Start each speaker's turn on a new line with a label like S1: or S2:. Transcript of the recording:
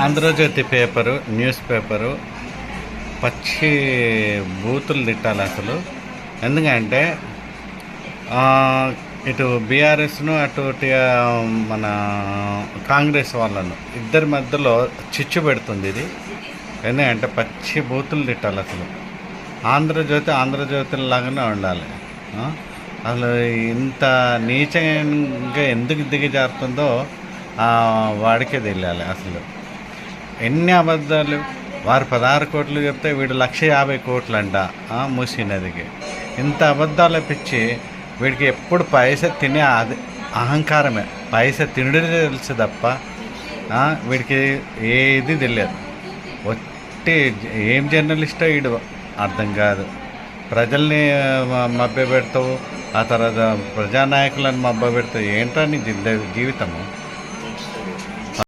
S1: Andhra Jyothi paper, news paper పచ్చి బూతులు తిట్టాలి అసలు. ఎందుకంటే ఇటు బీఆర్ఎస్ను అటు మన కాంగ్రెస్ వాళ్ళను ఇద్దరి మధ్యలో చిచ్చు పెడుతుంది ఇది. ఎందుకంటే పచ్చి బూతులు తిట్టాలి అసలు. ఆంధ్రజ్యోతి లాగానే ఉండాలి. అసలు ఇంత నీచంగా ఎందుకు దిగజారుతుందో వాడికే తెలియాలి అసలు. ఎన్ని అబద్ధాలు! వారు 16 కోట్లు చెప్తే వీడు 150 కోట్లు అంట మూసీ నదికి. ఇంత అబద్ధాలు పిచ్చి వీడికి ఎప్పుడు పైస తినే అది అహంకారమే. పైస తినడే తెలుసు తప్ప వీడికి ఏది తెలియదు. ఒట్టి ఏం జర్నలిస్టో వీడు అర్థం కాదు. ప్రజల్ని మభ్య పెడతావు, ఆ తర్వాత ప్రజానాయకులను మభ్య పెడతావు. ఏంటో నీ జీవితము.